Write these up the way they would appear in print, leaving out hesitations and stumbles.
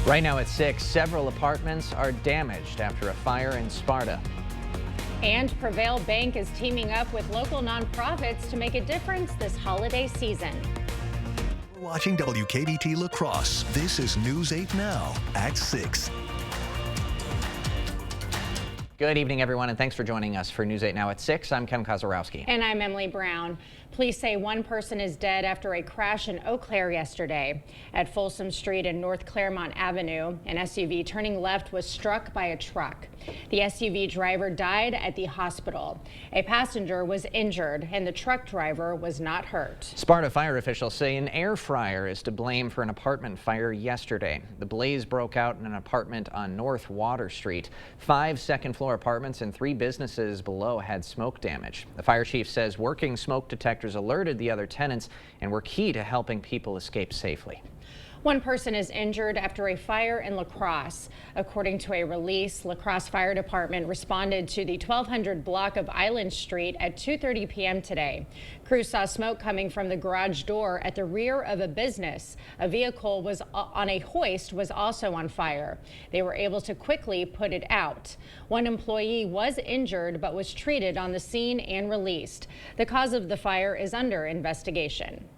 Right now at 6, several apartments are damaged after a fire in Sparta. And Prevail Bank is teaming up with local nonprofits to make a difference this holiday season. We're watching WKBT La Crosse. This is News 8 Now at 6. Good evening, everyone, and thanks for joining us for News 8 Now at 6. I'm Ken Kozarowski. And I'm Emily Brown. Police say one person is dead after a crash in Eau Claire yesterday. At Folsom Street and North Claremont Avenue, an SUV turning left was struck by a truck. The SUV driver died at the hospital. A passenger was injured, and the truck driver was not hurt. Sparta fire officials say an air fryer is to blame for an apartment fire yesterday. The blaze broke out in an apartment on North Water Street. 5 second-floor apartments and 3 businesses below had smoke damage. The fire chief says working smoke detectors alerted the other tenants and were key to helping people escape safely. One person is injured after a fire in La Crosse. According to a release, La Crosse Fire Department responded to the 1200 block of Island Street at 2:30 p.m. today. Crews saw smoke coming from the garage door at the rear of a business. A vehicle was on a hoist was also on fire. They were able to quickly put it out. One employee was injured but was treated on the scene and released. The cause of the fire is under investigation.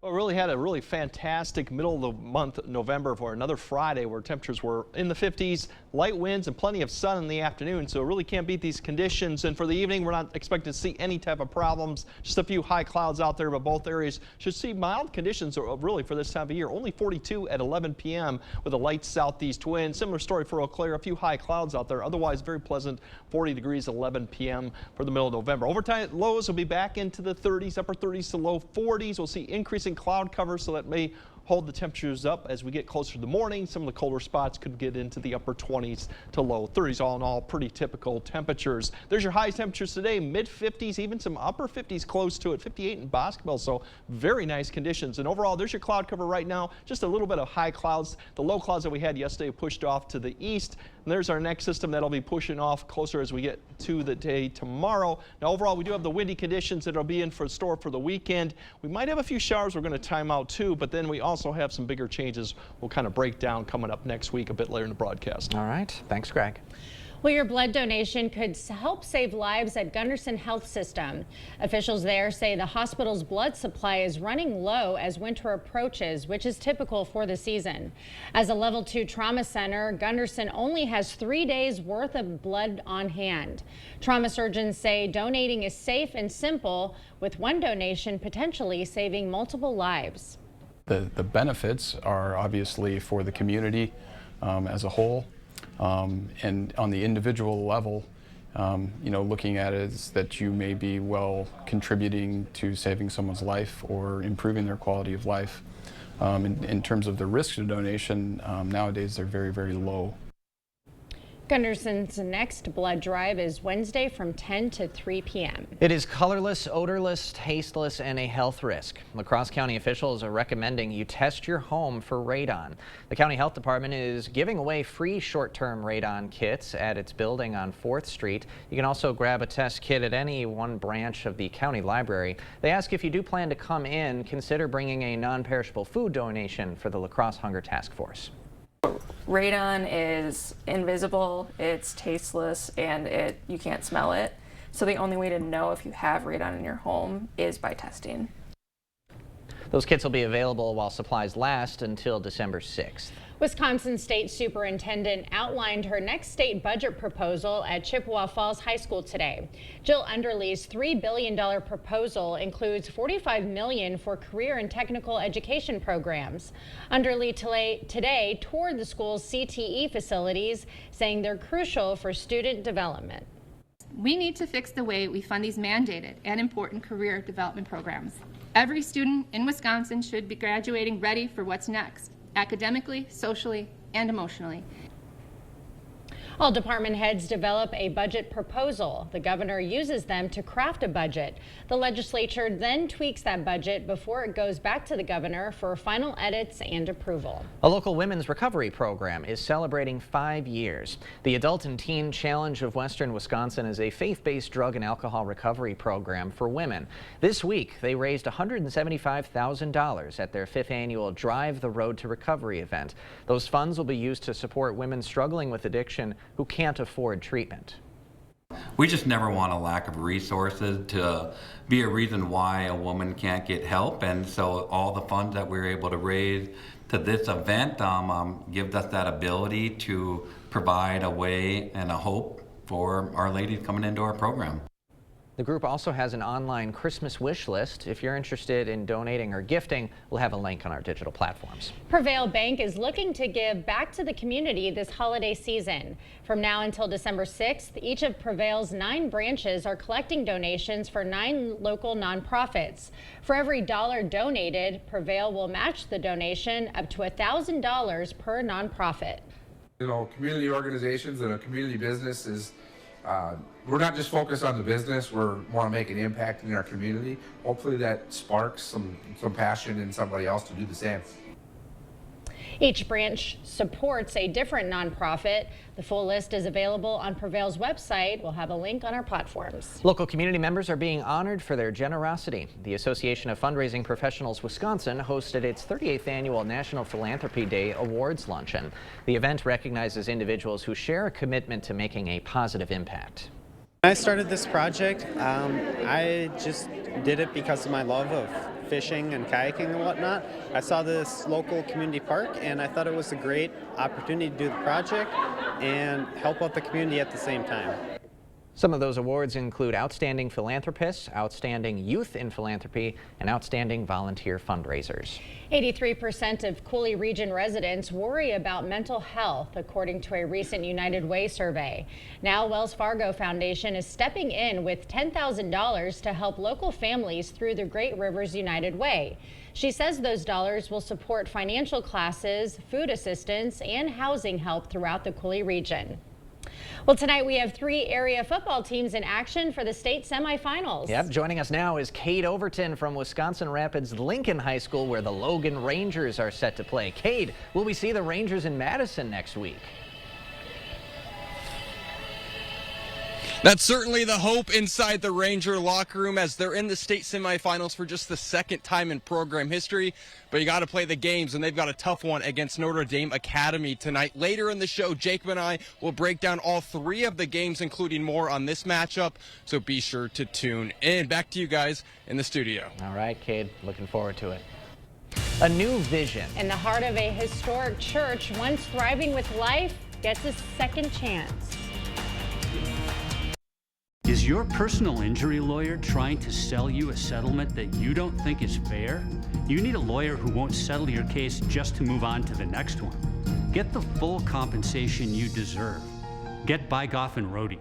Well, really had a really fantastic middle of the month, November, for another Friday where temperatures were in the 50s, light winds and plenty of sun in the afternoon. So really can't beat these conditions. And for the evening, we're not expecting to see any type of problems. Just a few high clouds out there, but both areas should see mild conditions really for this time of year. Only 42 at 11 p.m. with a light southeast wind. Similar story for Eau Claire, a few high clouds out there. Otherwise, very pleasant 40 degrees 11 p.m. for the middle of November. Overnight lows will be back into the 30s, upper 30s to low 40s. We'll see increasing cloud cover, so that may hold the temperatures up as we get closer to the morning. Some of the colder spots could get into the upper 20s to low 30s. All in all, pretty typical temperatures. There's your high temperatures today, mid 50s, even some upper 50s close to it, 58 in Boscoville. So very nice conditions. And overall, there's your cloud cover right now. Just a little bit of high clouds. The low clouds that we had yesterday pushed off to the east. And there's our next system that'll be pushing off closer as we get to the day tomorrow. Now, overall, we do have the windy conditions that'll be in for store for the weekend. We might have a few showers we're going to time out too, but then we also have some bigger changes we'll kind of break down coming up next week a bit later in the broadcast. All right. Thanks, Greg. Well, your blood donation could help save lives at Gunderson Health System. Officials there say the hospital's blood supply is running low as winter approaches, which is typical for the season. As a level 2 trauma center, Gunderson only has 3 days worth of blood on hand. Trauma surgeons say donating is safe and simple, with one donation potentially saving multiple lives. The benefits are obviously for the community as a whole. And on the individual level, looking at it is that you may be contributing to saving someone's life or improving their quality of life. In terms of the risk of donation, nowadays they're very, very low. Gunderson's next blood drive is Wednesday from 10 to 3 p.m. It is colorless, odorless, tasteless, and a health risk. La Crosse County officials are recommending you test your home for radon. The county health department is giving away free short-term radon kits at its building on 4th Street. You can also grab a test kit at any one branch of the county library. They ask if you do plan to come in, consider bringing a non-perishable food donation for the La Crosse Hunger Task Force. Radon is invisible, it's tasteless, and you can't smell it. So the only way to know if you have radon in your home is by testing. Those kits will be available while supplies last until December 6th. Wisconsin State Superintendent outlined her next state budget proposal at Chippewa Falls High School today. Jill Underly's $3 billion proposal includes $45 million for career and technical education programs. Underly today toured the school's CTE facilities, saying they're crucial for student development. We need to fix the way we fund these mandated and important career development programs. Every student in Wisconsin should be graduating ready for what's next, academically, socially, and emotionally. All department heads develop a budget proposal. The governor uses them to craft a budget. The legislature then tweaks that budget before it goes back to the governor for final edits and approval. A local women's recovery program is celebrating 5 years. The Adult and Teen Challenge of Western Wisconsin is a faith-based drug and alcohol recovery program for women. This week, they raised $175,000 at their 5th annual Drive the Road to Recovery event. Those funds will be used to support women struggling with addiction who can't afford treatment. We just never want a lack of resources to be a reason why a woman can't get help, and so all the funds that we're able to raise to this event gives us that ability to provide a way and a hope for our ladies coming into our program. The group also has an online Christmas wish list. If you're interested in donating or gifting, we'll have a link on our digital platforms. Prevail Bank is looking to give back to the community this holiday season. From now until December 6th, each of Prevail's 9 branches are collecting donations for 9 local nonprofits. For every $1 donated, Prevail will match the donation up to $1,000 per nonprofit. You know, community organizations and a community business is we're not just focused on the business, we want to make an impact in our community. Hopefully that sparks some passion in somebody else to do the same. Each branch supports a different nonprofit. The full list is available on Prevail's website. We'll have a link on our platforms. Local community members are being honored for their generosity. The Association of Fundraising Professionals Wisconsin hosted its 38th annual National Philanthropy Day Awards Luncheon. The event recognizes individuals who share a commitment to making a positive impact. When I started this project, I just did it because of my love of fishing and kayaking and whatnot. I saw this local community park and I thought it was a great opportunity to do the project and help out the community at the same time. Some of those awards include Outstanding Philanthropists, Outstanding Youth in Philanthropy, and Outstanding Volunteer Fundraisers. 83% of Coulee Region residents worry about mental health, according to a recent United Way survey. Now, Wells Fargo Foundation is stepping in with $10,000 to help local families through the Great Rivers United Way. She says those dollars will support financial classes, food assistance, and housing help throughout the Coulee region. Well, tonight we have 3 area football teams in action for the state semifinals. Yep, joining us now is Cade Overton from Wisconsin Rapids Lincoln High School, where the Logan Rangers are set to play. Cade, will we see the Rangers in Madison next week? That's certainly the hope inside the Ranger locker room as they're in the state semifinals for just the 2nd time in program history. But you got to play the games, and they've got a tough one against Notre Dame Academy tonight. Later in the show, Jacob and I will break down all 3 of the games, including more on this matchup. So be sure to tune in. Back to you guys in the studio. All right, Cade, looking forward to it. A new vision. In the heart of a historic church, once thriving with life gets a second chance. Is your personal injury lawyer trying to sell you a settlement that you don't think is fair? You need a lawyer who won't settle your case just to move on to the next one. Get the full compensation you deserve. Get Bygoff and Rohde.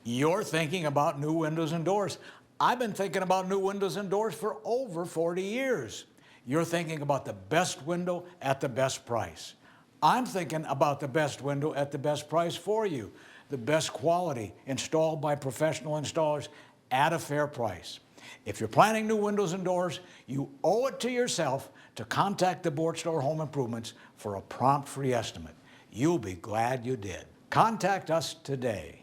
You're thinking about new windows and doors. I've been thinking about new windows and doors for over 40 years. You're thinking about the best window at the best price. I'm thinking about the best window at the best price for you. The best quality installed by professional installers at a fair price. If you're planning new windows and doors, you owe it to yourself to contact the Board Store Home Improvements for a prompt free estimate. You'll be glad you did. Contact us today.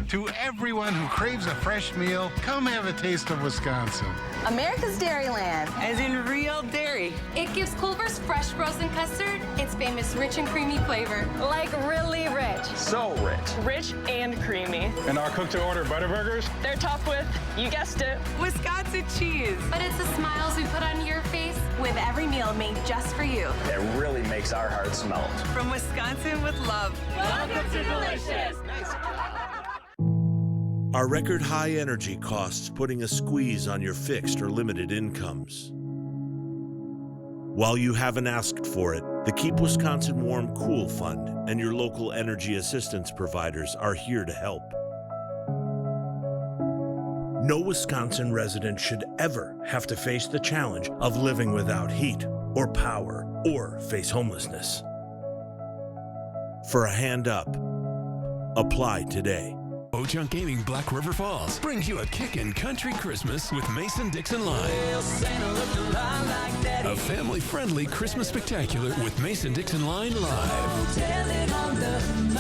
To everyone who craves a fresh meal, come have a taste of Wisconsin. America's Dairyland. As in real dairy. It gives Culver's fresh frozen custard its famous rich and creamy flavor. Like really rich. So rich. Rich and creamy. And our cook-to-order Butterburgers? They're topped with, you guessed it, Wisconsin cheese. But it's the smiles we put on your face with every meal made just for you. It really makes our hearts melt. From Wisconsin with love. Welcome to Delicious. Are record high energy costs putting a squeeze on your fixed or limited incomes? While you haven't asked for it, the Keep Wisconsin Warm Cool Fund and your local energy assistance providers are here to help. No Wisconsin resident should ever have to face the challenge of living without heat or power or face homelessness. for a hand up. Apply today. Ho-Chunk Gaming Black River Falls brings you a kickin' country Christmas with Mason-Dixon Line. A family-friendly Christmas spectacular with Mason-Dixon Line live.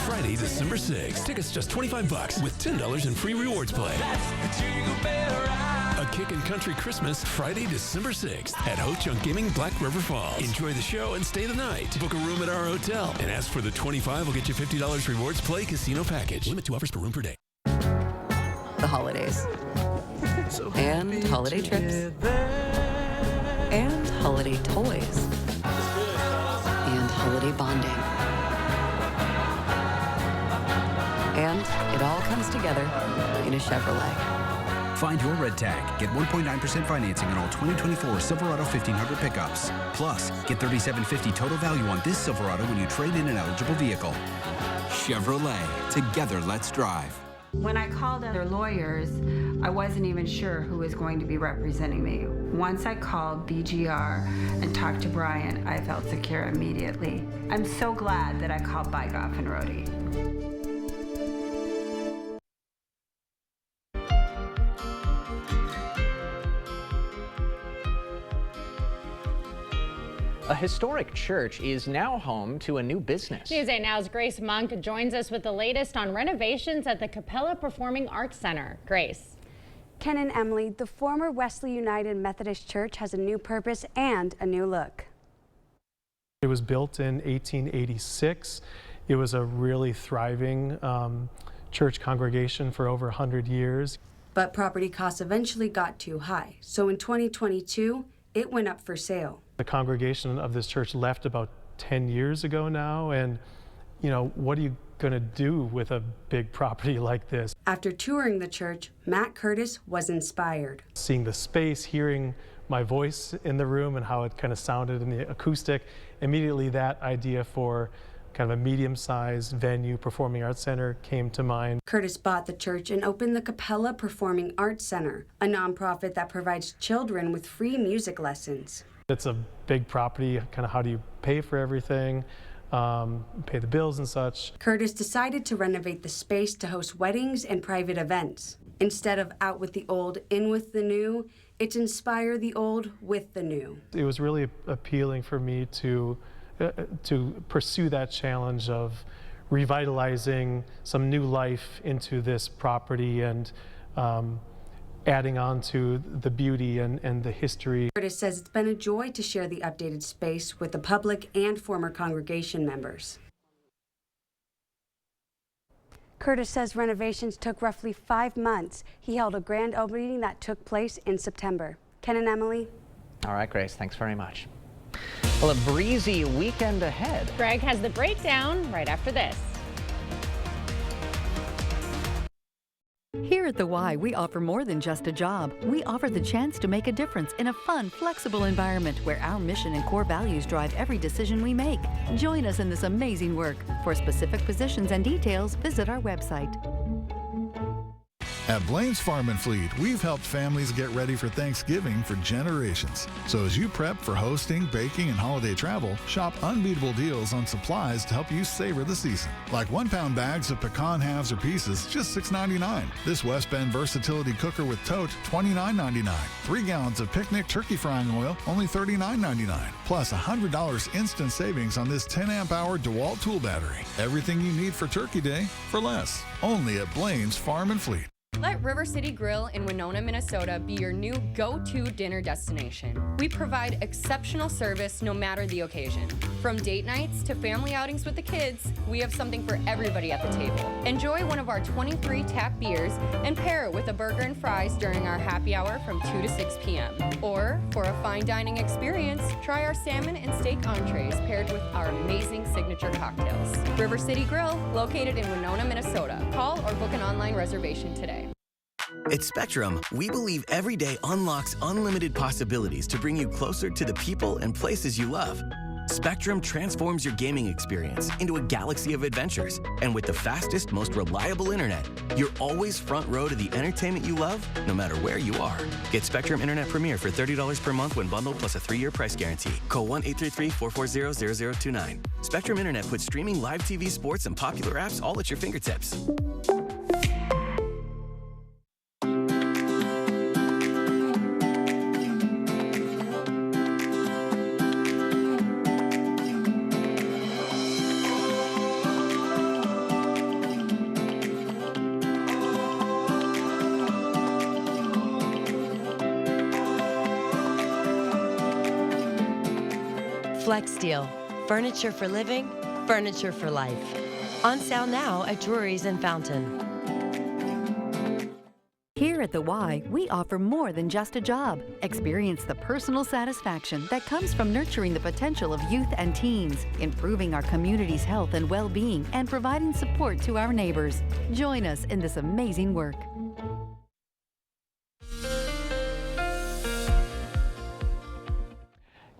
Friday, December 6th. Tickets just $25 with $10 in free rewards play. A kickin' country Christmas Friday, December 6th at Ho-Chunk Gaming Black River Falls. Enjoy the show and stay the night. Book a room at our hotel and ask for the $25 will get you $50 rewards play casino package. Limit 2 offers per room per day. The holidays, and holiday trips, and holiday toys, and holiday bonding. And it all comes together in a Chevrolet. Find your red tag. Get 1.9% financing on all 2024 Silverado 1500 pickups. Plus, get $3,750 total value on this Silverado when you trade in an eligible vehicle. Chevrolet. Together, let's drive. When I called other lawyers, I wasn't even sure who was going to be representing me. Once I called BGR and talked to Brian, I felt secure immediately. I'm so glad that I called Bygoff and Rohde. A historic church is now home to a new business. News 8 Now's Grace Monk joins us with the latest on renovations at the Capella Performing Arts Center. Grace. Ken and Emily, the former Wesley United Methodist Church has a new purpose and a new look. It was built in 1886. It was a really thriving church congregation for over 100 years. But property costs eventually got too high, so in 2022, it went up for sale. The congregation of this church left about 10 years ago now, and you know, what are you going to do with a big property like this? After touring the church, Matt Curtis was inspired. Seeing the space, hearing my voice in the room and how it kind of sounded in the acoustic, immediately that idea for kind of a medium-sized venue, performing arts center, came to mind. Curtis bought the church and opened the Capella Performing Arts Center, a nonprofit that provides children with free music lessons. It's a big property, kind of how do you pay for everything, pay the bills and such. Curtis decided to renovate the space to host weddings and private events. Instead of out with the old, in with the new, it's inspire the old with the new. It was really appealing for me to pursue that challenge of revitalizing some new life into this property and adding on to the beauty and the history. Curtis says it's been a joy to share the updated space with the public and former congregation members. Curtis says renovations took roughly 5 months. He held a grand opening that took place in September. Ken and Emily. All right, Grace, thanks very much. Well, a breezy weekend ahead. Greg has the breakdown right after this. Here at the Y, we offer more than just a job. We offer the chance to make a difference in a fun, flexible environment where our mission and core values drive every decision we make. Join us in this amazing work. For specific positions and details, visit our website. At Blaine's Farm and Fleet, we've helped families get ready for Thanksgiving for generations. So as you prep for hosting, baking, and holiday travel, shop unbeatable deals on supplies to help you savor the season. Like 1-pound bags of pecan halves or pieces, just $6.99. This West Bend Versatility Cooker with tote, $29.99. 3 gallons of picnic turkey frying oil, only $39.99. Plus $100 instant savings on this 10-amp-hour DeWalt tool battery. Everything you need for Turkey Day for less. Only at Blaine's Farm and Fleet. Let River City Grill in Winona, Minnesota be your new go-to dinner destination. We provide exceptional service no matter the occasion. From date nights to family outings with the kids, we have something for everybody at the table. Enjoy one of our 23 tap beers and pair it with a burger and fries during our happy hour from 2 to 6 p.m. Or, for a fine dining experience, try our salmon and steak entrees paired with our amazing signature cocktails. River City Grill, located in Winona, Minnesota. Call or book an online reservation today. At Spectrum, we believe every day unlocks unlimited possibilities to bring you closer to the people and places you love. Spectrum transforms your gaming experience into a galaxy of adventures. And with the fastest, most reliable internet, you're always front row to the entertainment you love, no matter where you are. Get Spectrum Internet Premier for $30 per month when bundled plus a 3-year price guarantee. Call 1-833-440-0029. Spectrum Internet puts streaming live TV, sports, and popular apps all at your fingertips. FlexSteel, furniture for living, furniture for life. On sale now at Drury's and Fountain. Here at the Y, we offer more than just a job. Experience the personal satisfaction that comes from nurturing the potential of youth and teens, improving our community's health and well-being, and providing support to our neighbors. Join us in this amazing work.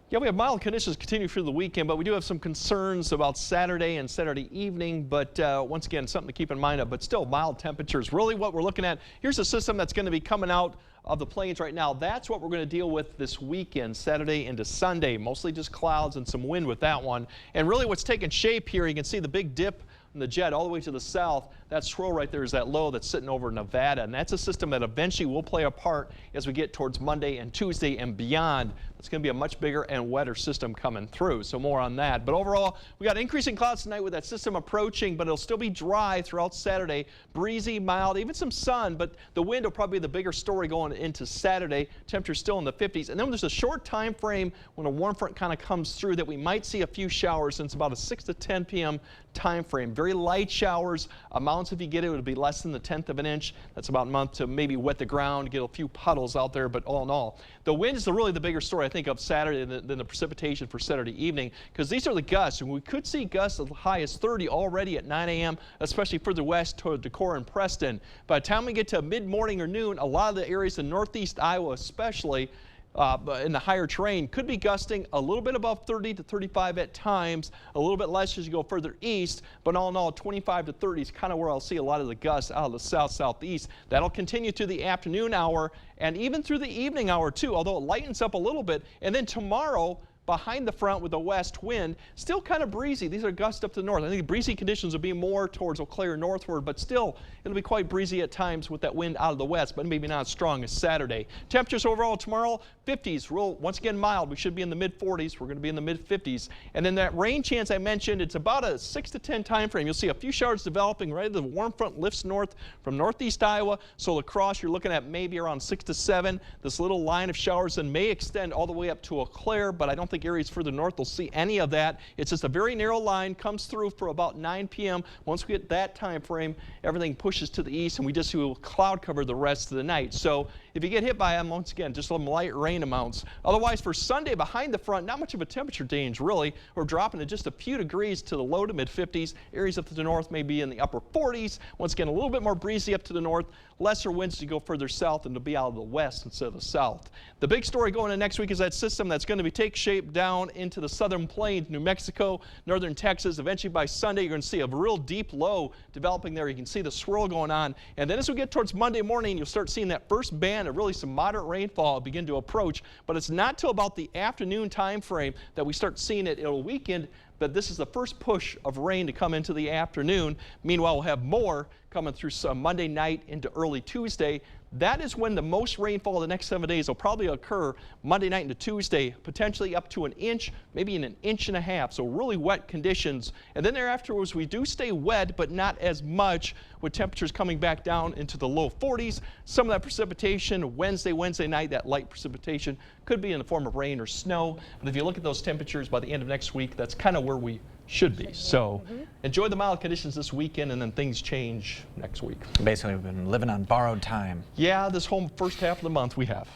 Yeah, we have mild conditions continue through the weekend, but we do have some concerns about Saturday and Saturday evening. But once again, something to keep in mind, but still mild temperatures. Really what we're looking at, here's a system that's going to be coming out of the plains right now. That's what we're going to deal with this weekend, Saturday into Sunday. Mostly just clouds and some wind with that one. And really what's taking shape here, you can see the big dip in the jet all the way to the south. That swirl right there is that low that's sitting over Nevada, and that's a system that eventually will play a part as we get towards Monday and Tuesday and beyond. It's going to be a much bigger and wetter system coming through, so more on that. But overall, we got increasing clouds tonight with that system approaching, but it'll still be dry throughout Saturday. Breezy, mild, even some sun, but the wind will probably be the bigger story going into Saturday. Temperatures still in the 50s. And then there's a short time frame when a warm front kind of comes through that we might see a few showers, since about a 6 to 10 p.m. time frame. Very light showers. Amounts, if you get it, would be less than the 1/10 of an inch. That's about a month to maybe wet the ground, get a few puddles out there, but all in all, the wind is really the bigger story, I think, of Saturday than the precipitation for Saturday evening, because these are the gusts, and we could see gusts as high as 30 already at 9 a.m., especially further west toward Decorah and Preston. By the time we get to mid-morning or noon, a lot of the areas in northeast Iowa especially, in the higher terrain, could be gusting a little bit above 30 to 35 at times, a little bit less as you go further east, but all in all, 25 to 30 is kind of where I'll see a lot of the gusts out of the south-southeast. That'll continue through the afternoon hour and even through the evening hour too, although it lightens up a little bit. And then tomorrow, behind the front with a west wind, still kind of breezy. These are gusts up to the north. I think the breezy conditions will be more towards Eau Claire northward, but still it'll be quite breezy at times with that wind out of the west, but maybe not as strong as Saturday. Temperatures overall tomorrow, 50s. Once again mild. We should be in the mid-40s. We're going to be in the mid-50s. And then that rain chance I mentioned, it's about a 6 to 10 time frame. You'll see a few showers developing right as the warm front lifts north from northeast Iowa. So La Crosse, you're looking at maybe around 6 to 7. This little line of showers then may extend all the way up to Eau Claire, but I don't think areas further north will see any of that. It's just a very narrow line, comes through for about 9 p.m. Once we get that time frame, everything pushes to the east, and we just do cloud cover the rest of the night. So if you get hit by them, once again, just some light rain amounts. Otherwise, for Sunday, behind the front, not much of a temperature change, really. We're dropping to just a few degrees to the low to mid-50s. Areas up to the north may be in the upper 40s. Once again, a little bit more breezy up to the north. Lesser winds as you go further south, and to be out of the west instead of the south. The big story going into next week is that system that's going to take shape down into the southern plains, New Mexico, northern Texas. Eventually by Sunday, you're going to see a real deep low developing there. You can see the swirl going on. And then as we get towards Monday morning, you'll start seeing that first band of really some moderate rainfall begin to approach. But it's not till about the afternoon time frame that we start seeing it. It'll weaken, but this is the first push of rain to come into the afternoon. Meanwhile, we'll have more coming through some Monday night into early Tuesday. That is when the most rainfall the next 7 days will probably occur, Monday night into Tuesday, potentially up to an inch, maybe an inch and a half. So really wet conditions. And then thereafter, we do stay wet, but not as much, with temperatures coming back down into the low 40s. Some of that precipitation Wednesday night, that light precipitation could be in the form of rain or snow. But if you look at those temperatures by the end of next week, that's kind of where we should be. So enjoy the mild conditions this weekend, and then things change next week. Basically, we've been living on borrowed time. Yeah, this whole first half of the month we have.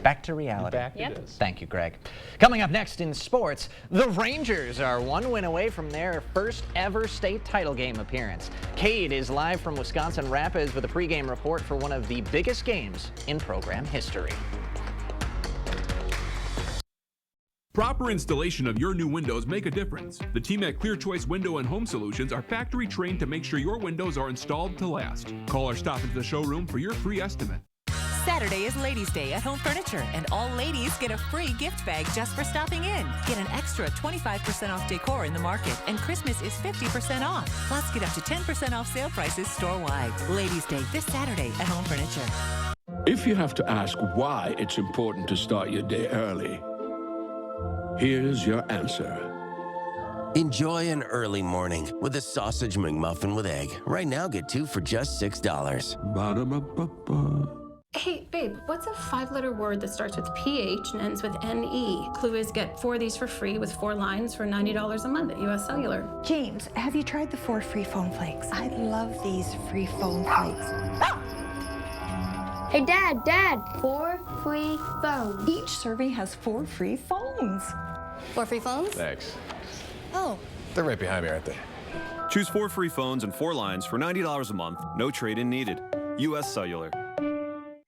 Back to reality. Back it is. Thank you, Greg. Coming up next in sports, the Rangers are one win away from their first ever state title game appearance. Cade is live from Wisconsin Rapids with a pregame report for one of the biggest games in program history. Proper installation of your new windows make a difference. The team at Clear Choice Window and Home Solutions are factory trained to make sure your windows are installed to last. Call or stop into the showroom for your free estimate. Saturday is Ladies' Day at Home Furniture, and all ladies get a free gift bag just for stopping in. Get an extra 25% off decor in the market, and Christmas is 50% off. Plus, get up to 10% off sale prices store-wide. Ladies' Day this Saturday at Home Furniture. If you have to ask why it's important to start your day early, here's your answer. Enjoy an early morning with a sausage McMuffin with egg. Right now, get 2 for just $6. Ba-da-ba-ba-ba. Hey, babe, what's a 5-letter word that starts with PH and ends with NE? Clue is get 4 of these for free with 4 lines for $90 a month at US Cellular. James, have you tried the 4 free phone flakes? I love these free phone flakes. Hey, Dad, 4 free phones. Each survey has 4 free phones. 4 free phones? Thanks. Oh. They're right behind me, aren't they? Choose 4 free phones and 4 lines for $90 a month. No trade-in needed. US Cellular.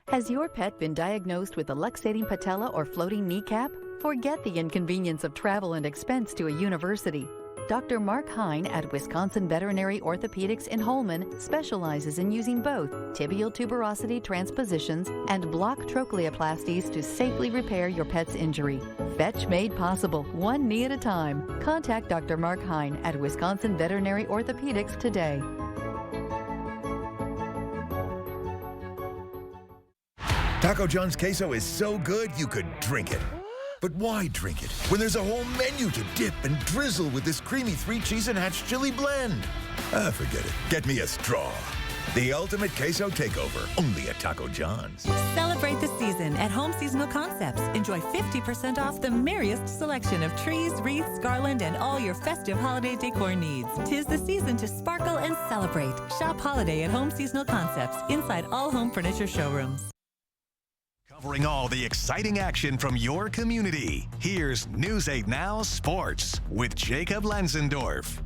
Has your pet been diagnosed with a luxating patella or floating kneecap? Forget the inconvenience of travel and expense to a university. Dr. Mark Hine at Wisconsin Veterinary Orthopedics in Holmen specializes in using both tibial tuberosity transpositions and block trochleoplasties to safely repair your pet's injury. Fetch made possible, one knee at a time. Contact Dr. Mark Hine at Wisconsin Veterinary Orthopedics today. Taco John's queso is so good you could drink it. But why drink it when there's a whole menu to dip and drizzle with this creamy 3-cheese and hatch chili blend? Forget it. Get me a straw. The ultimate queso takeover, only at Taco John's. Celebrate the season at Home Seasonal Concepts. Enjoy 50% off the merriest selection of trees, wreaths, garland, and all your festive holiday decor needs. 'Tis the season to sparkle and celebrate. Shop holiday at Home Seasonal Concepts inside all home furniture showrooms. Covering all the exciting action from your community. Here's News 8 Now Sports with Jacob Lenzendorf.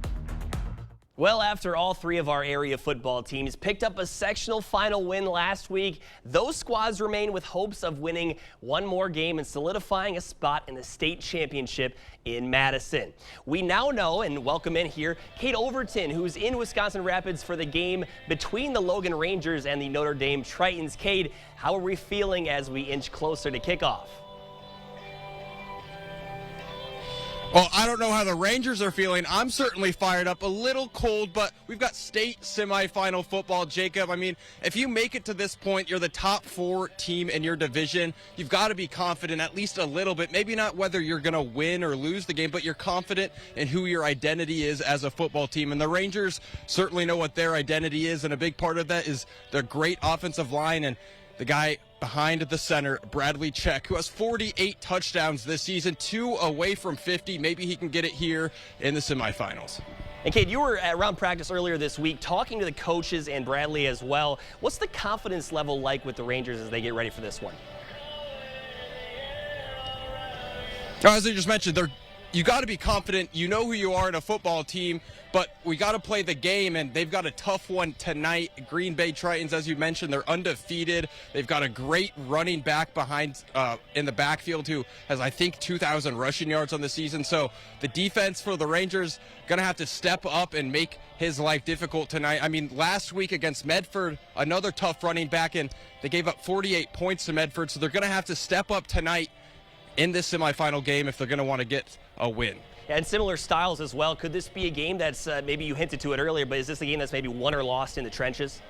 Well, after all 3 of our area football teams picked up a sectional final win last week, those squads remain with hopes of winning one more game and solidifying a spot in the state championship in Madison. We now know and welcome in here Kate Overton, who's in Wisconsin Rapids for the game between the Logan Rangers and the Notre Dame Tritons. Kate, how are we feeling as we inch closer to kickoff? Well, I don't know how the Rangers are feeling. I'm certainly fired up, a little cold, but we've got state semifinal football, Jacob. I mean, if you make it to this point, you're the top 4 team in your division. You've got to be confident at least a little bit. Maybe not whether you're going to win or lose the game, but you're confident in who your identity is as a football team. And the Rangers certainly know what their identity is, and a big part of that is their great offensive line and the guy behind the center, Bradley Check, who has 48 touchdowns this season, 2 away from 50. Maybe he can get it here in the semifinals. And Kate, you were around practice earlier this week talking to the coaches and Bradley as well. What's the confidence level like with the Rangers as they get ready for this one? As I just mentioned, you got to be confident. You know who you are in a football team, but we got to play the game, and they've got a tough one tonight. Green Bay Tritons, as you mentioned, they're undefeated. They've got a great running back behind in the backfield who has, I think, 2,000 rushing yards on the season. So the defense for the Rangers going to have to step up and make his life difficult tonight. I mean, last week against Medford, another tough running back, and they gave up 48 points to Medford. So they're going to have to step up tonight in this semifinal game if they're going to want to get a win. And similar styles as well. Could this be a game that's, maybe you hinted to it earlier, but is this a game that's maybe won or lost in the trenches?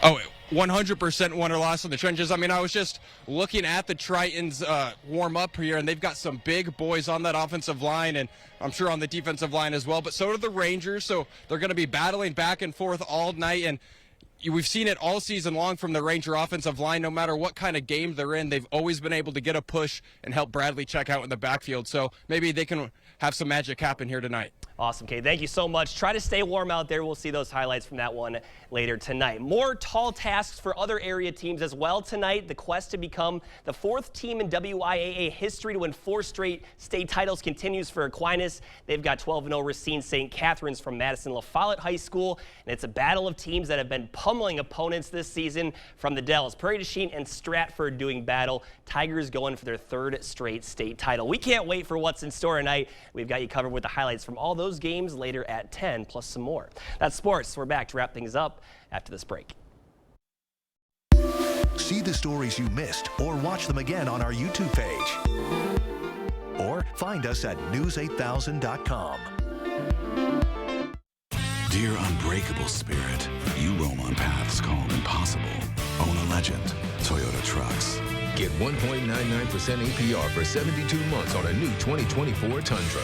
Oh, 100% won or lost in the trenches. I mean, I was just looking at the Tritons warm up here, and they've got some big boys on that offensive line, and I'm sure on the defensive line as well. But so do the Rangers, so they're going to be battling back and forth all night. And we've seen it all season long from the Ranger offensive line. No matter what kind of game they're in, they've always been able to get a push and help Bradley Check out in the backfield. So maybe they can have some magic happen here tonight. Awesome, Kate. Thank you so much. Try to stay warm out there. We'll see those highlights from that one later tonight. More tall tasks for other area teams as well tonight. The quest to become the 4th team in WIAA history to win 4 straight state titles continues for Aquinas. They've got 12-0 Racine St. Catherine's from Madison La Follette High School, and it's a battle of teams that have been pummeling opponents this season from the Dells. Prairie du Chien and Stratford doing battle. Tigers going for their 3rd straight state title. We can't wait for what's in store tonight. We've got you covered with the highlights from all those games later at 10, plus some more. That's sports. We're back to wrap things up after this break. See the stories you missed or watch them again on our YouTube page. Or find us at news8000.com. Dear unbreakable spirit, you roam on paths called impossible. Own a legend. Toyota Trucks. Get 1.99% APR for 72 months on a new 2024 Tundra.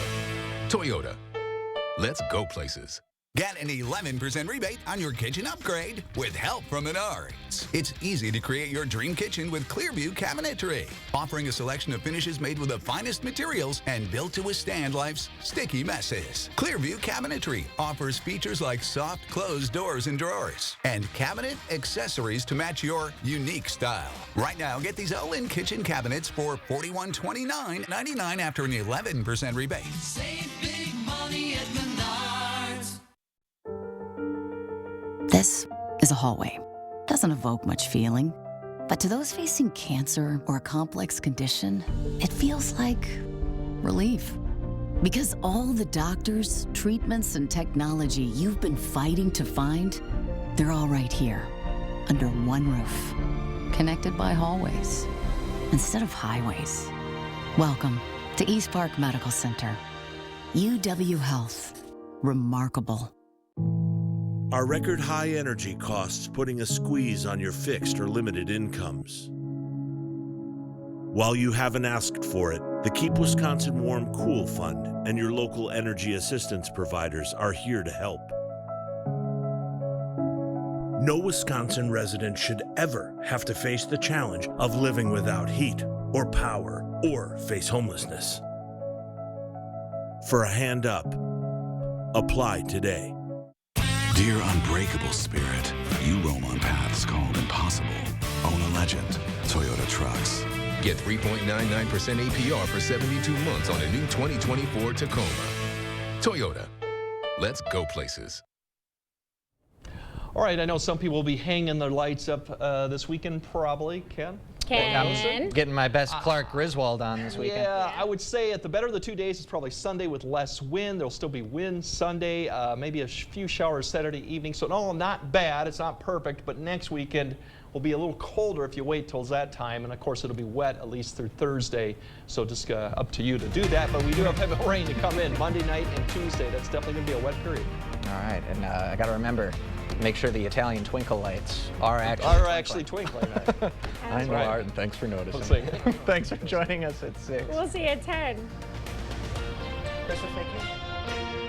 Toyota. Let's go places. Get an 11% rebate on your kitchen upgrade with help from Menards. It's easy to create your dream kitchen with Clearview Cabinetry, offering a selection of finishes made with the finest materials and built to withstand life's sticky messes. Clearview Cabinetry offers features like soft closed doors and drawers and cabinet accessories to match your unique style. Right now, get these all-in kitchen cabinets for $4129.99 after an 11% rebate. Save big money at Menards. This is a hallway. Doesn't evoke much feeling. But to those facing cancer or a complex condition, it feels like relief. Because all the doctors, treatments, and technology you've been fighting to find, they're all right here, under one roof, connected by hallways instead of highways. Welcome to East Park Medical Center. UW Health. Remarkable. Are record high energy costs putting a squeeze on your fixed or limited incomes? While you haven't asked for it, the Keep Wisconsin Warm Cool Fund and your local energy assistance providers are here to help. No Wisconsin resident should ever have to face the challenge of living without heat or power or face homelessness. For a hand up, apply today. Dear unbreakable spirit, you roam on paths called impossible. Own a legend. Toyota Trucks. Get 3.99% APR for 72 months on a new 2024 Tacoma. Toyota. Let's go places. All right, I know some people will be hanging their lights up this weekend, probably. Ken? Getting my best Clark Griswold on this weekend. Yeah, I would say at the better of the 2 days, it's probably Sunday with less wind. There'll still be wind Sunday, maybe a few showers Saturday evening. So no, not bad. It's not perfect, but next weekend will be a little colder if you wait till that time. And of course, it'll be wet at least through Thursday. So just up to you to do that. But we do have heavy rain to come in Monday night and Tuesday. That's definitely going to be a wet period. All right, and I got to remember, make sure the Italian twinkle lights are actually twinkling. I know, right. Art, and thanks for noticing. Thanks for joining us at 6. We'll see you at 10. Christmas vacation?